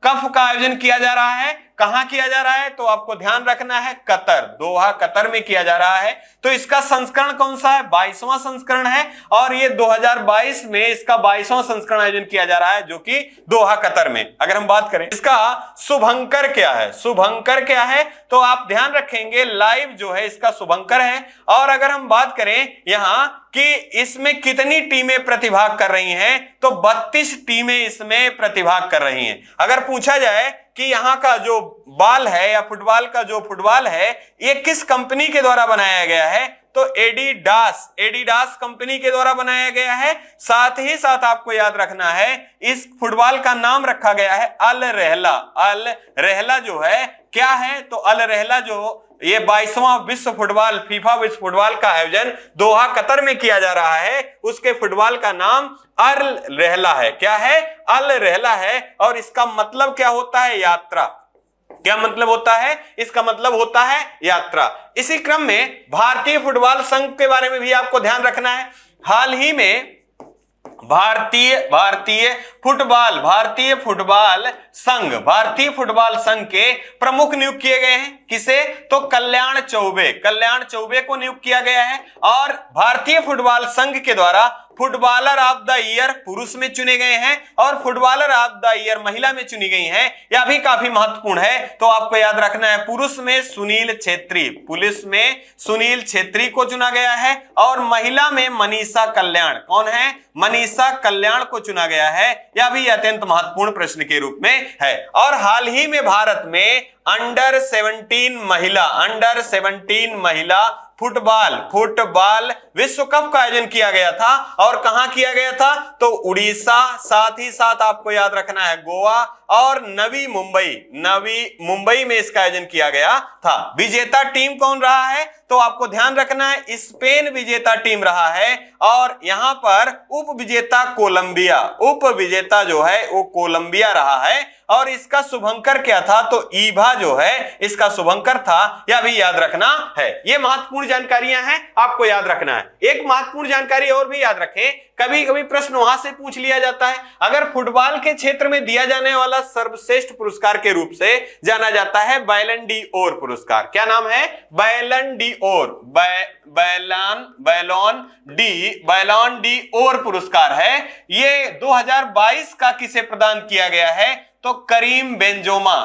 कप का आयोजन किया जा रहा है, कहां किया जा रहा है, तो आपको ध्यान रखना है कतर, दोहा कतर में किया जा रहा है। तो इसका संस्करण कौन सा है, 22वां संस्करण है, और ये 2022 में इसका 22वां संस्करण आयोजन किया जा रहा है, जो कि दोहा कतर में। अगर हम बात करें इसका शुभंकर क्या है, शुभंकर क्या है, तो आप ध्यान रखेंगे लाइव जो है इसका शुभंकर है। और अगर हम बात करें यहां कि इसमें कितनी टीमें प्रतिभाग कर रही हैं, तो 32 टीमें इसमें प्रतिभाग कर रही हैं। अगर पूछा जाए कि यहाँ का जो बॉल है या फुटबॉल का जो फुटबॉल है ये किस कंपनी के द्वारा बनाया गया है, तो एडिडास कंपनी के द्वारा बनाया गया है। साथ ही साथ आपको याद रखना है इस फुटबॉल का नाम रखा गया है अल रहला। अल रहला जो है क्या है, तो अल रहला जो ये 22वां विश्व फुटबॉल फीफा विश्व फुटबॉल का आयोजन दोहा कतर में किया जा रहा है, उसके फुटबॉल का नाम अल रहला है। क्या है, अल रहला है। और इसका मतलब क्या होता है, यात्रा। क्या मतलब होता है, इसका मतलब होता है यात्रा। इसी क्रम में भारतीय फुटबॉल संघ के बारे में भी आपको ध्यान रखना है। हाल ही में भारतीय फुटबॉल संघ के प्रमुख नियुक्त किए गए हैं। किसे, तो कल्याण चौबे को नियुक्त किया गया है। और भारतीय फुटबॉल संघ के द्वारा फुटबॉलर ऑफ द ईयर पुरुष में चुने गए हैं और फुटबॉलर ऑफ द ईयर महिला में चुनी गई हैं। यह भी काफी महत्वपूर्ण है, तो आपको याद रखना है पुरुष में सुनील छेत्री को चुना गया है और महिला में मनीषा कल्याण, कौन है, मनीषा कल्याण को चुना गया है। यह भी अत्यंत महत्वपूर्ण प्रश्न के रूप में है। और हाल ही में भारत में अंडर 17 महिला फुटबॉल विश्व कप का आयोजन किया गया था। और कहां किया गया था, तो उड़ीसा, साथ ही साथ आपको याद रखना है गोवा और नवी मुंबई में इसका आयोजन किया गया था। विजेता टीम कौन रहा है, तो आपको ध्यान रखना है स्पेन विजेता टीम रहा है। और यहां पर उप विजेता जो है वो कोलंबिया रहा है। और इसका शुभंकर क्या था, तो ईभा जो है इसका शुभंकर था। यह भी याद रखना है। ये महत्वपूर्ण जानकारियां हैं, आपको याद रखना है। एक महत्वपूर्ण जानकारी और भी याद रखें, कभी कभी प्रश्न वहां से पूछ लिया जाता है, अगर फुटबॉल के क्षेत्र में दिया जाने वाला सर्वश्रेष्ठ पुरस्कार के रूप से जाना जाता है बैलन डी ओर पुरस्कार। क्या नाम है, बैलन डी ओर, बैलन डी ओर पुरस्कार है। ये 2022 का किसे प्रदान किया गया है, तो करीम बेंजोमा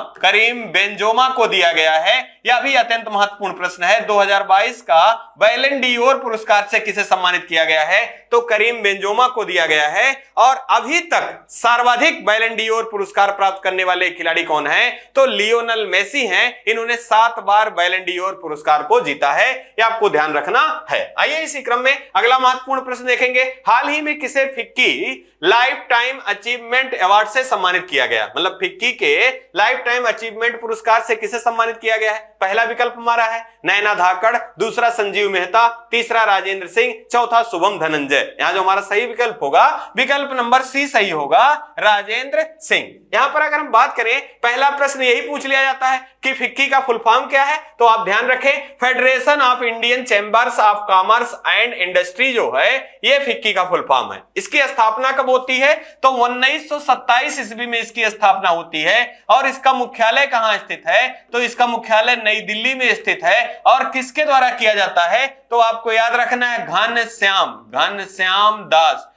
को दिया गया है। यह भी अत्यंत महत्वपूर्ण प्रश्न है। 2022 का बैलन डी ओर पुरस्कार से किसे सम्मानित किया गया है, तो करीम बेंजोमा को दिया गया है। और अभी तक सर्वाधिक बैलन डी ओर पुरस्कार प्राप्त करने वाले खिलाड़ी कौन हैं, तो लियोनेल मेसी हैं। इन्होंने 7 बार बैलन डी ओर पुरस्कार को जीता है, यह आपको ध्यान रखना है। आइए इसी क्रम में अगला महत्वपूर्ण प्रश्न देखेंगे। हाल ही में किसे FICCI life time achievement award से सम्मानित किया गया, मतलब फिक्की के लाइफ टाइम अचीवमेंट पुरस्कार से किसे सम्मानित किया गया है। पहला विकल्प हमारा है नैना धाकड़, दूसरा संजीव मेहता, तीसरा राजेंद्र सिंह, चौथा शुभम धनंजय। यहां जो हमारा सही विकल्प होगा, विकल्प नंबर सी सही होगा, राजेंद्र सिंह। यहां पर अगर हम बात करें, पहला प्रश्न यही पूछ लिया जाता है कि फिक्की का फुल फॉर्म क्या है, तो आप ध्यान रखें federation of Indian chambers of commerce and industry जो है ये फिक्की का फुल फॉर्म है। इसकी स्थापना कब होती है, तो 1927 ईस्वी में इसकी स्थापना होती है। और इसका मुख्यालय कहां स्थित है, तो इसका मुख्यालय नई दिल्ली में स्थित है। और किसके द्वारा किया जाता है, तो आपको याद रखना है घनश्याम दास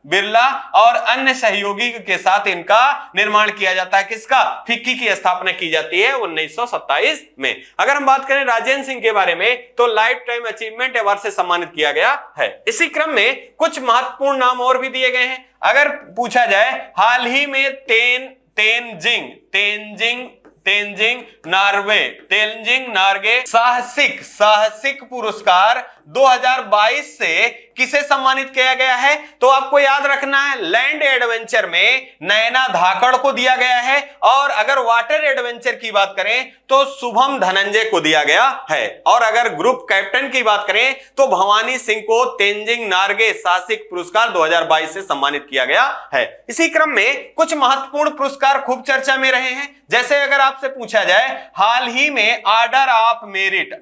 बिरला और अन्य सहयोगी के साथ इनका निर्माण किया जाता है। किसका, फिक्की की स्थापना की जाती है 1927 में। अगर हम बात करें राजेंद्र सिंह के बारे में, तो लाइफ टाइम अचीवमेंट अवार्ड से सम्मानित किया गया है। इसी क्रम में कुछ महत्वपूर्ण नाम और भी दिए गए हैं। अगर पूछा जाए, हाल ही में तेंजिंग नार्गे साहसिक पुरस्कार 2022 से किसे सम्मानित किया गया है, तो आपको याद रखना है लैंड एडवेंचर में नैना धाकड़ को दिया गया है। और अगर वाटर एडवेंचर की बात करें तो शुभम धनंजय को दिया गया है। और अगर ग्रुप कैप्टन की बात करें तो भवानी सिंह को तेंजिंग नार्गे साहसिक पुरस्कार 2022 से सम्मानित किया गया है। इसी क्रम में कुछ महत्वपूर्ण पुरस्कार खूब चर्चा में रहे हैं। जैसे अगर आपसे पूछा जाए, हाल ही में ऑर्डर ऑफ मेरिट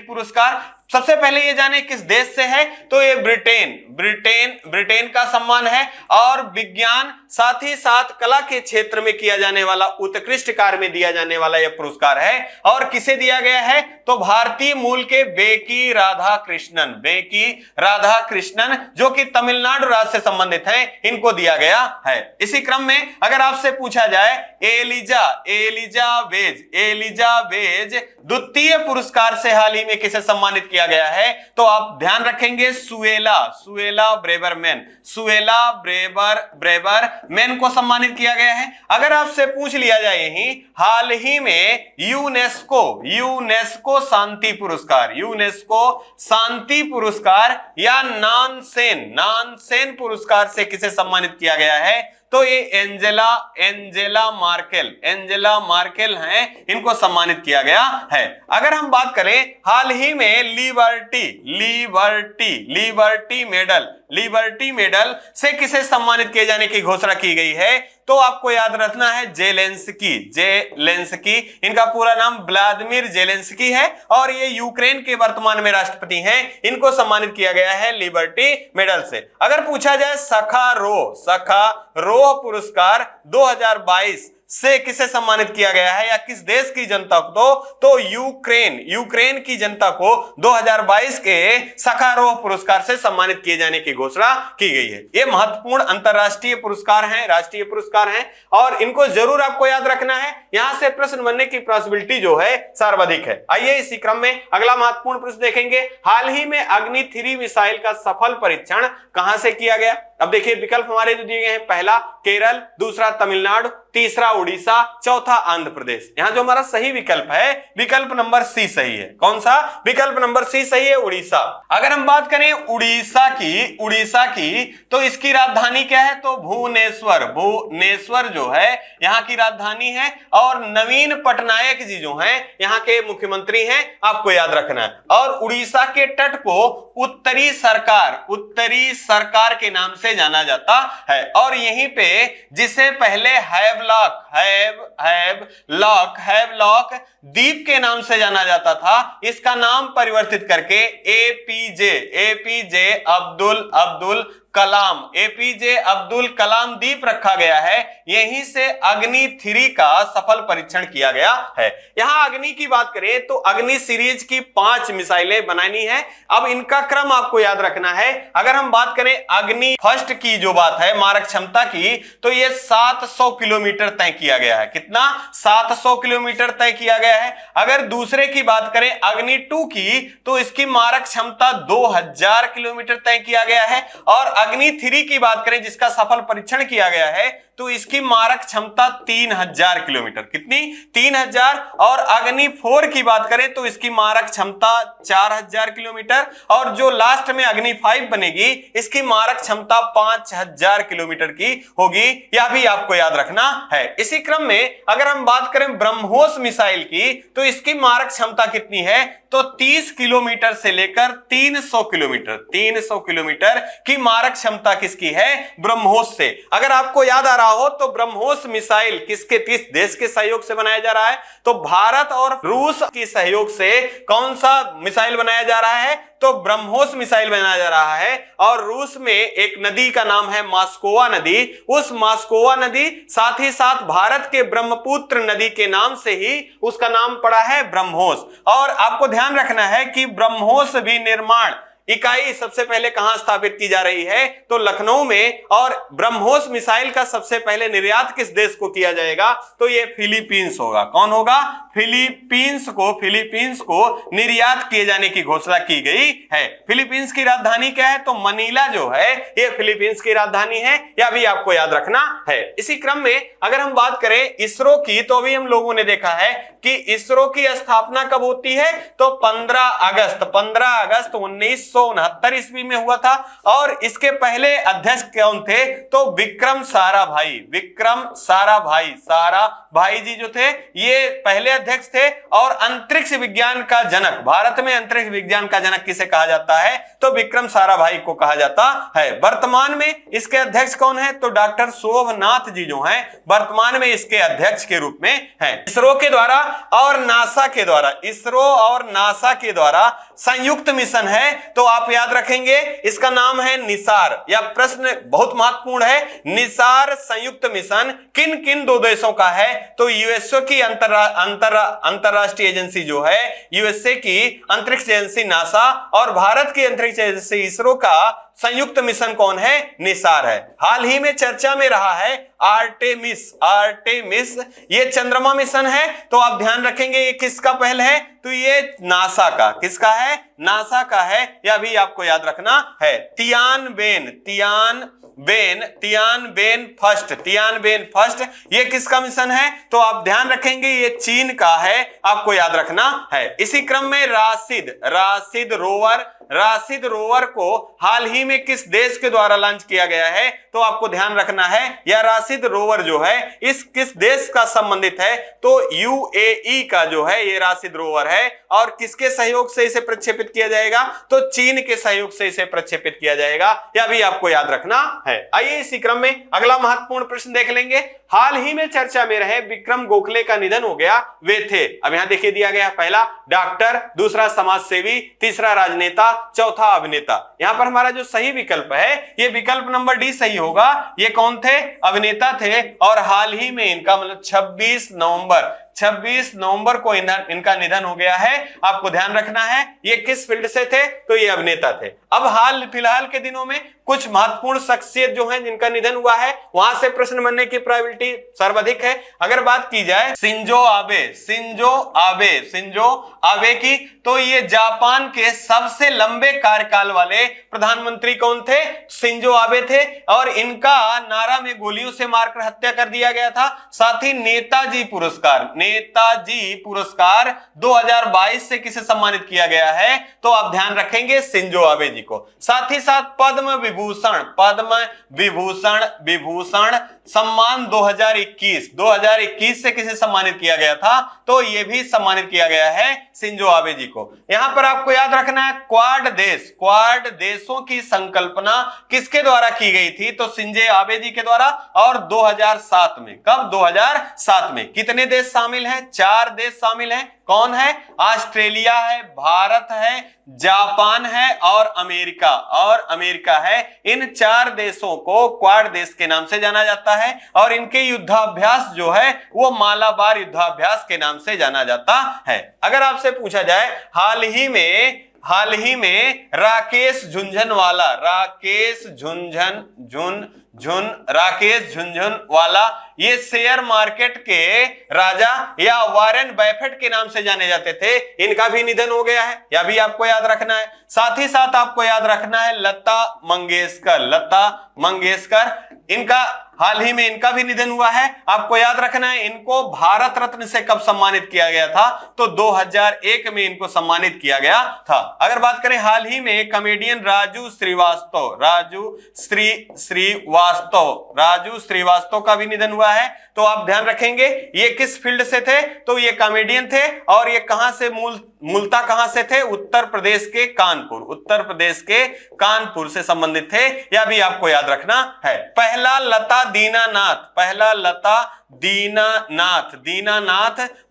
पुरस्कार सबसे पहले ये जाने किस देश से है, तो ये ब्रिटेन का सम्मान है और विज्ञान साथ ही साथ कला के क्षेत्र में किया जाने वाला उत्कृष्ट कार्य में दिया जाने वाला यह पुरस्कार है। और किसे दिया गया है, तो भारतीय मूल के बेकी राधाकृष्णन जो कि तमिलनाडु राज्य से संबंधित हैं, इनको दिया गया है। इसी क्रम में अगर आपसे पूछा जाए एलिजा वेज द्वितीय पुरस्कार से हाल ही में किसे सम्मानित किया गया है, तो आप ध्यान रखेंगे सुएला ब्रेवरमैन को सम्मानित किया गया है। अगर आपसे पूछ लिया जाए यही हाल ही में यूनेस्को शांति पुरस्कार या नानसेन पुरस्कार से किसे सम्मानित किया गया है, तो ये एंजेला मार्केल हैं, इनको सम्मानित किया गया है। अगर हम बात करें हाल ही में लिबर्टी मेडल से किसे सम्मानित किए जाने की घोषणा की गई है, तो आपको याद रखना है जेलेंस्की। इनका पूरा नाम व्लादिमीर जेलेंस्की है और ये यूक्रेन के वर्तमान में राष्ट्रपति हैं। इनको सम्मानित किया गया है लिबर्टी मेडल से। अगर पूछा जाए सखारोह पुरस्कार 2022 से किसे सम्मानित किया गया है या किस देश की जनता को, तो यूक्रेन की जनता को 2022 के सखारोव पुरस्कार से सम्मानित किए जाने की घोषणा की गई है। ये महत्वपूर्ण अंतरराष्ट्रीय पुरस्कार हैं, राष्ट्रीय पुरस्कार हैं और इनको जरूर आपको याद रखना है। यहां से प्रश्न बनने की पॉसिबिलिटी जो है सर्वाधिक है। आइए इसी क्रम में अगला महत्वपूर्ण प्रश्न देखेंगे। हाल ही में अग्नि 3 मिसाइल का सफल परीक्षण कहां से किया गया। अब देखिए विकल्प हमारे जो दिए गए हैं, पहला केरल, दूसरा तमिलनाडु, तीसरा उड़ीसा, चौथा आंध्र प्रदेश। यहां जो हमारा सही विकल्प है, विकल्प नंबर सी सही है। कौन सा? विकल्प नंबर सी सही है, उड़ीसा। अगर हम बात करें उड़ीसा की तो इसकी राजधानी क्या है, तो भुवनेश्वर जो है यहाँ की राजधानी है और नवीन पटनायक जी जो हैं यहाँ के मुख्यमंत्री हैं, आपको याद रखना है। और उड़ीसा के तट को उत्तरी सरकार के नाम से जाना जाता है और यहीं पे जिसे पहले हैवलॉक द्वीप के नाम से जाना जाता था, इसका नाम परिवर्तित करके एपीजे अब्दुल कलाम द्वीप रखा गया है। यहीं से अग्नि 3 का सफल परीक्षण किया गया है। यहां अग्नि की बात करें तो अग्नि सीरीज की 5 मिसाइलें बनानी है। अब इनका क्रम आपको याद रखना है। अगर हम बात करें अग्नि फर्स्ट की जो बात है मारक क्षमता की, तो यह 700 किलोमीटर तय किया गया है। कितना? 700 किलोमीटर तय किया गया है। अगर दूसरे की बात करें अग्नि 2 की, तो इसकी मारक क्षमता 2000 किलोमीटर तय किया गया है। और अग्नि 3 की बात करें जिसका सफल परीक्षण किया गया है, तो इसकी मारक क्षमता 3000 किलोमीटर। कितनी? 3000। और अग्नि 4 की बात करें तो इसकी मारक क्षमता 4000 किलोमीटर और जो लास्ट में अग्नि 5 बनेगी इसकी मारक क्षमता 5000 किलोमीटर की होगी। यह भी आपको याद रखना है। इसी क्रम में अगर हम बात करें ब्रह्मोस मिसाइल की, तो इसकी मारक क्षमता कितनी है, तो 30 किलोमीटर से लेकर 300 किलोमीटर की मारक क्षमता किसकी है? ब्रह्मोस से। अगर आपको याद आ रहा हो तो ब्रह्मोस मिसाइल किस देश के सहयोग से बनाया जा रहा है, तो भारत और रूस के सहयोग से कौन सा मिसाइल बनाया जा रहा है, तो ब्रह्मोस मिसाइल बनाया जा रहा है। और रूस में एक नदी का नाम है मास्कोवा नदी। उस मास्कोवा नदी साथ ही साथ भारत के ब्रह्मपुत्र नदी के नाम से ही उसका नाम पड़ा है ब्रह्मोस। और आपको ध्यान रखना है कि ब्रह्मोस विनिर्माण इकाई सबसे पहले कहां स्थापित की जा रही है, तो लखनऊ में। और ब्रह्मोस मिसाइल का सबसे पहले निर्यात किस देश को किया जाएगा, तो यह फिलीपींस होगा। कौन होगा? फिलीपींस को निर्यात किए जाने की घोषणा की गई है। फिलीपींस की राजधानी क्या है, तो मनीला जो है यह फिलीपींस की राजधानी है। यह भी आपको याद रखना है। इसी क्रम में अगर हम बात करें इसरो की, तो अभी हम लोगों ने देखा है कि इसरो की स्थापना कब होती है, तो 15 अगस्त 1969 ईस्वी में हुआ था। और इसके पहले अध्यक्ष कौन थे, तो विक्रम साराभाई जी जो थे ये पहले अध्यक्ष थे। और अंतरिक्ष विज्ञान का जनक, भारत में अंतरिक्ष विज्ञान का जनक किसे कहा जाता है? तो विक्रम साराभाई को कहा जाता है। वर्तमान में इसके अध्यक्ष कौन है? तो डॉक्टर शोभनाथ जी जो हैं वर्तमान में इसके अध्यक्ष के रूप में हैं। इसरो के द्वारा और नासा के द्वारा, इसरो और नासा के द्वारा संयुक्त मिशन है, तो आप याद रखेंगे इसका नाम है निसार। यह प्रश्न बहुत महत्वपूर्ण है। निसार संयुक्त मिशन किन किन दो देशों का है? तो यूएसए की अंतरराष्ट्रीय एजेंसी जो है, यूएसए की अंतरिक्ष एजेंसी नासा और भारत की अंतरिक्ष एजेंसी इसरो का संयुक्त मिशन कौन है? निसार है। हाल ही में चर्चा में रहा है आर्टेमिस, ये चंद्रमा मिशन है, तो आप ध्यान रखेंगे ये किसका पहल है? तो ये नासा का। किसका है? नासा का है, यह भी आपको याद रखना है। तियानबेन फर्स्ट ये किसका मिशन है? तो आप ध्यान रखेंगे ये चीन का है, आपको याद रखना है। इसी क्रम में राशिद रोवर को हाल ही में किस देश के द्वारा लॉन्च किया गया है? तो आपको ध्यान रखना है यह राशिद रोवर जो है इस किस देश का संबंधित है? तो यूएई का जो है ये राशिद रोवर है। और किसके सहयोग से इसे प्रक्षेपित किया जाएगा? तो चीन के सहयोग से इसे प्रक्षेपित किया जाएगा, यह भी आपको याद रखना है। आइए इसी क्रम में अगला महत्वपूर्ण प्रश्न देख लेंगे। हाल ही में चर्चा में रहे विक्रम गोखले का निधन हो गया, वे थे, अब यहां देखिए दिया गया, पहला डॉक्टर, दूसरा समाजसेवी, तीसरा राजनेता, चौथा अभिनेता। यहां पर हमारा जो सही विकल्प है ये विकल्प नंबर डी सही होगा। ये कौन थे? अभिनेता थे। और हाल ही में इनका मतलब 26 नवंबर को इनका निधन हो गया है। आपको ध्यान रखना है ये किस फील्ड से थे? तो ये अभिनेता थे। अब हाल फिलहाल के दिनों में कुछ महत्वपूर्ण शख्सियत जो हैं जिनका निधन हुआ है वहां से प्रश्न बनने की प्रोबेबिलिटी सर्वाधिक है। अगर बात की जाए शिंजो आबे की, तो ये जापान के सबसे लंबे कार्यकाल वाले प्रधानमंत्री कौन थे? शिंजो आबे थे। और इनका नारा में गोलियों से मारकर हत्या कर दिया गया था। साथ ही नेताजी पुरस्कार 2022 से किसे सम्मानित किया गया है? तो आप ध्यान रखेंगे शिंजो आबे जी को। साथ ही साथ पद्म विभूषण सम्मान 2021 से किसे सम्मानित किया गया था? तो यह भी सम्मानित किया गया है शिंजो आबे जी को। यहां पर आपको याद रखना है क्वाड देशों की संकल्पना किसके द्वारा की गई थी? तो शिंजो आबे जी के द्वारा। और 2007 में, कब? 2007 में। कितने देश शामिल हैं? 4 देश शामिल हैं। कौन है? ऑस्ट्रेलिया है, भारत है, जापान है और अमेरिका है। इन 4 देशों को क्वाड देश के नाम से जाना जाता है। और इनके युद्धाभ्यास जो है वो मालाबार युद्धाभ्यास के नाम से जाना जाता है। अगर आपसे पूछा जाए हाल ही में राकेश झुनझुनवाला ये शेयर मार्केट के राजा या वारेन बफेट के नाम से जाने जाते थे, इनका भी निधन हो गया है, यह भी आपको याद रखना है। साथ ही साथ आपको याद रखना है लता मंगेशकर, इनका हाल ही में इनका भी निधन हुआ है। आपको याद रखना है इनको भारत रत्न से कब सम्मानित किया गया था? तो 2001 में इनको सम्मानित किया गया था। अगर बात करें हाल ही में कॉमेडियन राजू श्रीवास्तव का भी निधन हुआ है। तो आप ध्यान रखेंगे ये किस फील्ड से थे? तो ये कॉमेडियन थे। और ये कहां से मूलतः कहां से थे? उत्तर प्रदेश के कानपुर से संबंधित थे, यह भी आपको याद रखना है। पहला लता दीनानाथ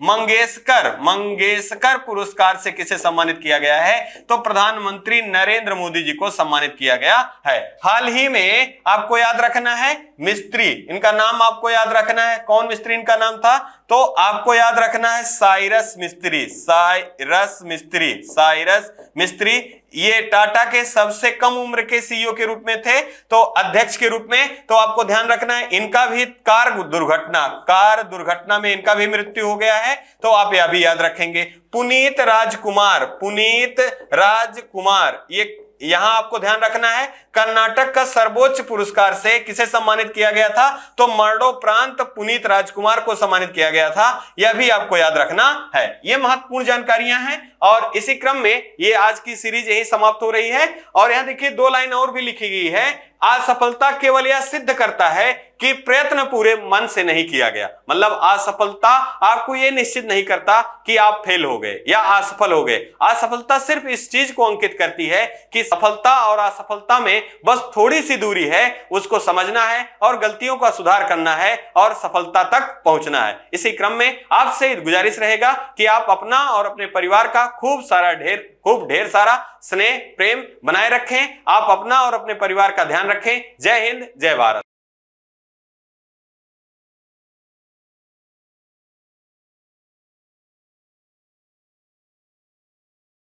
मंगेशकर पुरस्कार से किसे सम्मानित किया गया है? तो प्रधानमंत्री नरेंद्र मोदी जी को सम्मानित किया गया है। हाल ही में आपको याद रखना है मिस्त्री, इनका नाम आपको याद रखना है। कौन मिस्त्री इनका नाम था? तो आपको याद रखना है साइरस मिस्त्री। ये टाटा के सबसे कम उम्र के सीईओ के रूप में थे, तो अध्यक्ष के रूप में। तो आपको ध्यान रखना है इनका भी कार दुर्घटना में इनका भी मृत्यु हो गया है, तो आप यह भी याद रखेंगे। पुनीत राजकुमार ये यहां आपको ध्यान रखना है कर्नाटक का सर्वोच्च पुरस्कार से किसे सम्मानित किया गया था? तो मरणोपरांत पुनीत राजकुमार को सम्मानित किया गया था, यह भी आपको याद रखना है। यह महत्वपूर्ण जानकारियां हैं। और इसी क्रम में ये आज की सीरीज यही समाप्त हो रही है। और यहां देखिए 2 लाइन और भी लिखी गई है असफलता केवल यह सिद्ध करता है कि प्रयत्न पूरे मन से नहीं किया गया। मतलब असफलता आपको यह निश्चित नहीं करता कि आप फेल हो गए या असफल हो गए। असफलता सिर्फ इस चीज को अंकित करती है कि सफलता और असफलता में बस थोड़ी सी दूरी है, उसको समझना है और गलतियों का सुधार करना है और सफलता तक पहुंचना है। इसी क्रम में आपसे गुजारिश रहेगा कि आप अपना और अपने परिवार का खूब ढेर सारा स्नेह प्रेम बनाए रखें। आप अपना और अपने परिवार का ध्यान रखें। जय हिंद, जय भारत।